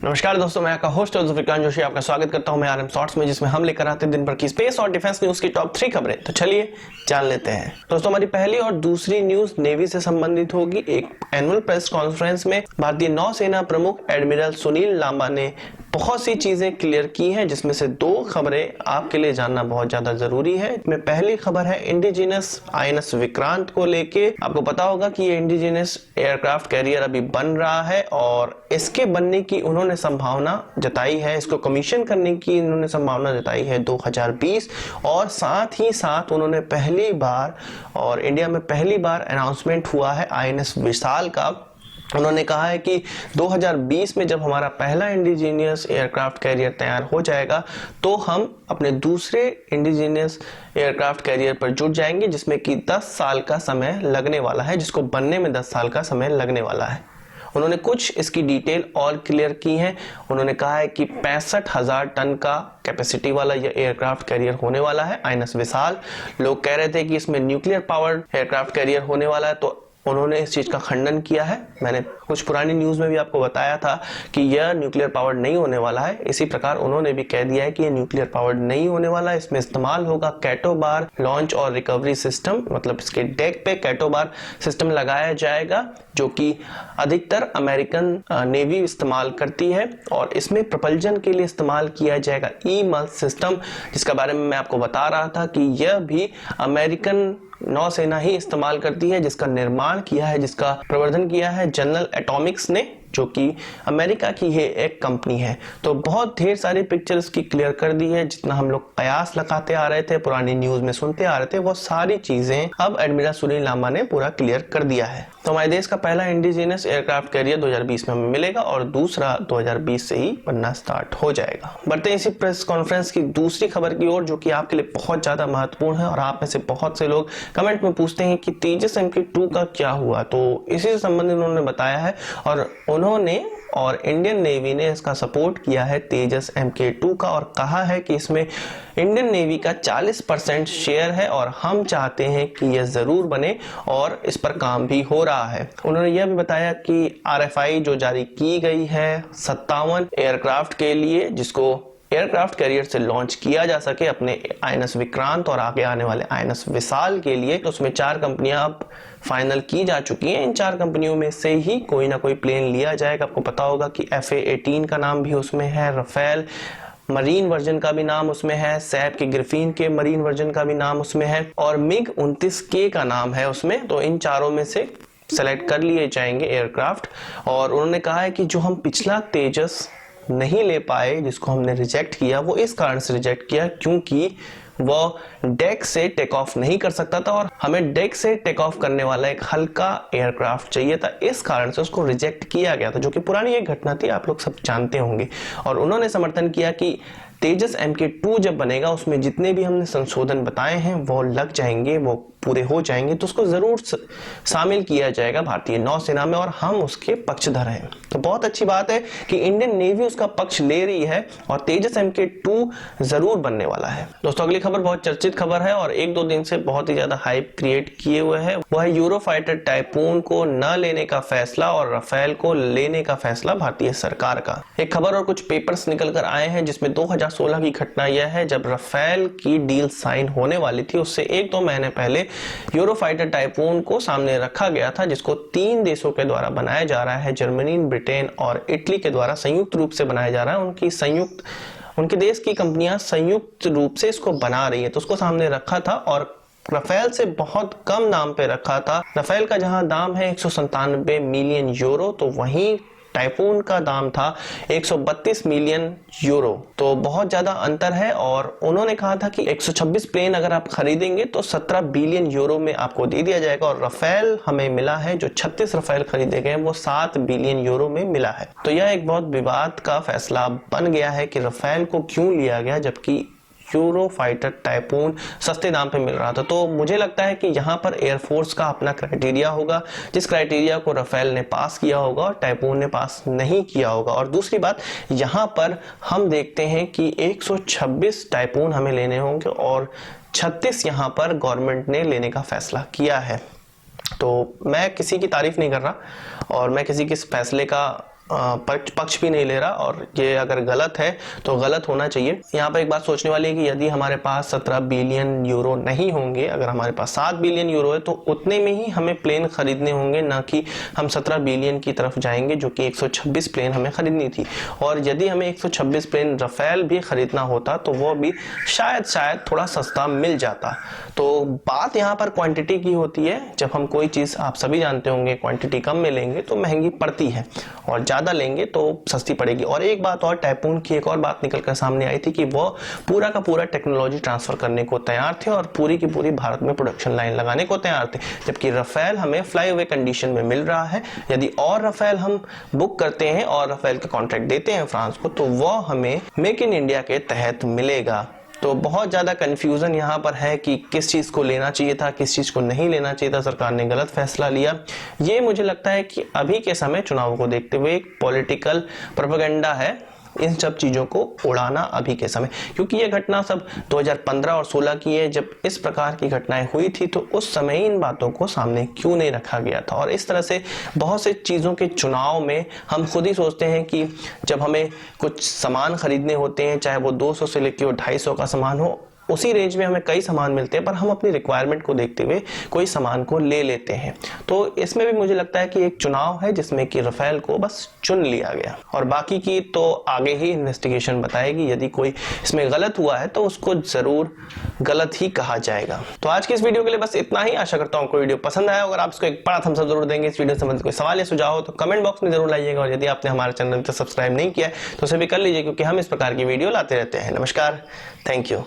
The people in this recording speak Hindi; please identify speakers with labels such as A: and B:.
A: नमस्कार दोस्तों, मैं आपका होस्ट विक्रांत जोशी आपका स्वागत करता हूं मैं आरएम शॉर्ट्स में, जिसमें हम लेकर आते हैं दिन भर की स्पेस और डिफेंस न्यूज की टॉप 3 खबरें। तो चलिए जान लेते हैं। दोस्तों, हमारी पहली और दूसरी न्यूज नेवी से संबंधित होगी। एक एनुअल प्रेस कॉन्फ्रेंस में भारतीय नौसेना प्रमुख एडमिरल सुनील लांबा ने बहुत सी चीजें क्लियर की हैं, जिसमें से 2 खबरें आपके लिए जानना बहुत ज्यादा जरूरी है। इसमें पहली खबर है इंडिजिनस आईएनएस विक्रांत को लेके। आपको पता होगा कि ये इंडिजिनस एयरक्राफ्ट कैरियर अभी बन रहा है और इसके बनने की उन्होंने संभावना जताई है, इसको कमीशन करने की उन्होंने संभावना जताई है 2020। और साथ ही साथ उन्होंने पहली बार और इंडिया में पहली बार अनाउंसमेंट हुआ है आईएनएस विशाल का। उन्होंने कहा है कि 2020 में जब हमारा पहला इंडिजीनियस एयरक्राफ्ट कैरियर तैयार हो जाएगा तो हम अपने दूसरे इंडिजीनियस एयरक्राफ्ट कैरियर पर जुट जाएंगे, जिसमें कि 10 साल का समय लगने वाला है, जिसको बनने में 10 साल का समय लगने वाला है। उन्होंने कुछ इसकी डिटेल और क्लियर की है। उन्होंने कहा है कि 65,000 टन का कैपेसिटी वाला यह एयरक्राफ्ट कैरियर होने वाला है आईएनएस विशाल। लोग कह रहे थे कि इसमें न्यूक्लियर पावर्ड एयरक्राफ्ट कैरियर होने वाला है, तो उन्होंने इस चीज का खंडन किया है। मैंने कुछ पुरानी न्यूज में भी आपको बताया था कि यह न्यूक्लियर पावर्ड नहीं होने वाला है। इसी प्रकार उन्होंने भी कह दिया है कि यह न्यूक्लियर पावर्ड नहीं होने वाला है। इसमें इस्तेमाल होगा कैटोबार लॉन्च और रिकवरी सिस्टम, मतलब इसके डेक पे कैटोबार सिस्टम लगाया जाएगा, जो कि अधिकतर अमेरिकन नेवी इस्तेमाल करती है। और इसमें प्रपल्जन के लिए इस्तेमाल किया जाएगा ईमल्स सिस्टम, जिसके बारे में मैं आपको बता रहा था कि यह भी अमेरिकन नौसेना ही इस्तेमाल करती है, जिसका निर्माण किया है, जिसका प्रवर्धन किया है जनरल एटॉमिक्स ने, जो कि अमेरिका की है एक कंपनी है। तो बहुत ढेर सारी पिक्चर्स की क्लियर कर दी है। जितना हम लोग कयास लगाते आ रहे थे, पुरानी न्यूज में सुनते आ रहे थे, वो सारी चीजें अब एडमिरल सुनील लांबा ने पूरा क्लियर कर दिया है। तो हमारे देश का पहला इंडिजीनियस एयरक्राफ्ट कैरियर 2020 में हमें मिलेगा और दूसरा 2020 से ही बनना स्टार्ट हो जाएगा। बढ़ते हैं इसी प्रेस कॉन्फ्रेंस की दूसरी खबर की ओर, जो कि आपके लिए बहुत ज्यादा महत्वपूर्ण है और आप में से बहुत से लोग कमेंट में पूछते हैं कि तेजस MK2 का क्या हुआ। तो इसी से संबंधित उन्होंने बताया है और उन्होंने और इंडियन नेवी ने इसका सपोर्ट किया है तेजस MK2 का, और कहा है कि इसमें इंडियन नेवी का 40% शेयर है और हम चाहते हैं कि यह जरूर बने और इस पर काम भी हो रहा है। उन्होंने यह भी बताया कि RFI जो जारी की गई है 57 एयरक्राफ्ट के लिए, जिसको एयरक्राफ्ट कैरियर से लॉन्च किया जा सके अपने आईएनएस विक्रांत और आगे आने वाले आईएनएस विशाल के लिए, तो उसमें 4 कंपनियां अब फाइनल की जा चुकी हैं। इन 4 कंपनियों में से ही कोई ना कोई प्लेन लिया जाएगा। आपको पता होगा कि FA-18 का नाम भी उसमें है, रफेल मरीन वर्जन का भी नाम उसमें है, सैप के ग्रिफिन के मरीन वर्जन का भी नाम उसमें है और MiG-29K का नाम है उसमें। तो इन चारों में से सेलेक्ट कर लिए जाएंगे एयरक्राफ्ट। और उन्होंने कहा है कि जो हम पिछला तेजस नहीं ले पाए, जिसको हमने रिजेक्ट किया, वो इस कारण से रिजेक्ट किया क्योंकि वो डेक से टेक ऑफ नहीं कर सकता था और हमें डेक से टेक ऑफ करने वाला एक हल्का एयरक्राफ्ट चाहिए था। इस कारण से उसको रिजेक्ट किया गया था, जो कि पुरानी एक घटना थी, आप लोग सब जानते होंगे। और उन्होंने समर्थन किया कि तेजस MK2 जब बनेगा उसमें जितने भी हमने संशोधन बताए हैं वो लग जाएंगे, वो पूरे हो जाएंगे, तो उसको जरूर शामिल किया जाएगा भारतीय नौसेना में और हम उसके पक्षधर हैं। तो बहुत अच्छी बात है कि इंडियन नेवी उसका पक्ष ले रही है और तेजस MK2 जरूर बनने वाला है। दोस्तों, अगली खबर बहुत चर्चित खबर है और 1-2 दिन से बहुत ही ज्यादा हाइप क्रिएट किए हुए है। वह है यूरोफाइटर टाइपून को न लेने का फैसला और रफेल को लेने का फैसला भारतीय सरकार का। एक खबर और कुछ पेपर्स निकल कर आए हैं, जिसमें 2016 की घटना यह है जब रफेल की डील साइन होने वाली थी, उससे 1-2 महीने पहले यूरोफाइटर टाइपून को सामने रखा गया था, जिसको 3 देशों के द्वारा बनाया जा रहा है, जर्मनी, ब्रिटेन और इटली के द्वारा संयुक्त रूप से बनाया जा रहा है। उनके देश की कंपनियां संयुक्त रूप से इसको बना रही है, तो उसको सामने रखा था और रफेल से बहुत कम दाम पे रखा था। रफेल का जहां दाम है 197 मिलियन यूरो, तो वहीं टाइपून का दाम था 132 मिलियन यूरो। तो बहुत ज्यादा अंतर है और उन्होंने कहा था कि 126 प्लेन अगर आप खरीदेंगे तो 17 बिलियन यूरो में आपको दे दिया जाएगा और रफेल हमें मिला है, जो 36 रफेल खरीदे गए वो 7 बिलियन यूरो में मिला है। तो यह एक बहुत विवाद का फैसला बन गया है कि रफेल को क्यों लिया गया जबकि यूरोफाइटर टाइपून सस्ते दाम पे मिल रहा था। तो मुझे लगता है कि यहाँ पर एयरफोर्स का अपना क्राइटेरिया होगा, जिस क्राइटेरिया को रफेल ने पास किया होगा और टाइपून ने पास नहीं किया होगा। और दूसरी बात, यहाँ पर हम देखते हैं कि 126 टाइपून हमें लेने होंगे और 36 यहाँ पर गवर्नमेंट ने लेने का फैसला किया है। तो मैं किसी की तारीफ नहीं कर रहा और मैं किसी के इस फैसले का पक्ष भी नहीं ले रहा, और ये अगर गलत है तो गलत होना चाहिए। यहाँ पर एक बात सोचने वाली है कि यदि हमारे पास 17 बिलियन यूरो नहीं होंगे, अगर हमारे पास 7 बिलियन यूरो है तो उतने में ही हमें प्लेन खरीदने होंगे, ना कि हम 17 बिलियन की तरफ जाएंगे, जो कि 126 प्लेन हमें खरीदनी थी। और यदि हमें 126 प्लेन राफेल भी खरीदना होता तो वो भी शायद थोड़ा सस्ता मिल जाता। तो बात यहाँ पर क्वांटिटी की होती है। जब हम कोई चीज़, आप सभी जानते होंगे, क्वांटिटी कम में लेंगे तो महंगी पड़ती है, और ज़्यादा लेंगे तो सस्ती पड़ेगी। और एक बात और, टाइपून की एक और बात निकल कर सामने आई थी कि वो पूरा का पूरा टेक्नोलॉजी ट्रांसफर करने को तैयार थे और पूरी की पूरी भारत में प्रोडक्शन लाइन लगाने को तैयार थे, जबकि राफेल हमें फ्लाई अवे कंडीशन में मिल रहा है। यदि और राफेल हम बुक करते हैं और राफेल का कॉन्ट्रैक्ट देते हैं फ्रांस को, तो वो हमें मेक इन इंडिया के तहत मिलेगा। तो बहुत ज़्यादा कंफ्यूजन यहाँ पर है कि किस चीज़ को लेना चाहिए था, किस चीज़ को नहीं लेना चाहिए था। सरकार ने गलत फैसला लिया। ये मुझे लगता है कि अभी के समय चुनाव को देखते हुए एक पॉलिटिकल प्रोपेगेंडा है इन सब चीज़ों को उड़ाना अभी के समय, क्योंकि ये घटना सब 2015 और 16 की है। जब इस प्रकार की घटनाएं हुई थी तो उस समय इन बातों को सामने क्यों नहीं रखा गया था। और इस तरह से बहुत से चीज़ों के चुनाव में हम खुद ही सोचते हैं कि जब हमें कुछ सामान खरीदने होते हैं, चाहे वो 200 से लेकर 250 का सामान हो, उसी रेंज में हमें कई सामान मिलते हैं, पर हम अपनी रिक्वायरमेंट को देखते हुए कोई सामान को ले लेते हैं। तो इसमें भी मुझे लगता है कि एक चुनाव है जिसमें कि राफेल को बस चुन लिया गया, और बाकी की तो आगे ही इन्वेस्टिगेशन बताएगी। यदि कोई इसमें गलत हुआ है तो उसको जरूर गलत ही कहा जाएगा। तो आज की इस वीडियो के लिए बस इतना ही। आशा करता हूँ आपको वीडियो पसंद आया। अगर आप इसको एक बड़ा थम्स अप जरूर देंगे। इस वीडियो से संबंधित कोई सवाल या सुझाव हो तो कमेंट बॉक्स में जरूर लाइएगा, और यदि आपने हमारे चैनल को सब्सक्राइब नहीं किया है तो उसे भी कर लीजिए, क्योंकि हम इस प्रकार की वीडियो लाते रहते हैं। नमस्कार, थैंक यू।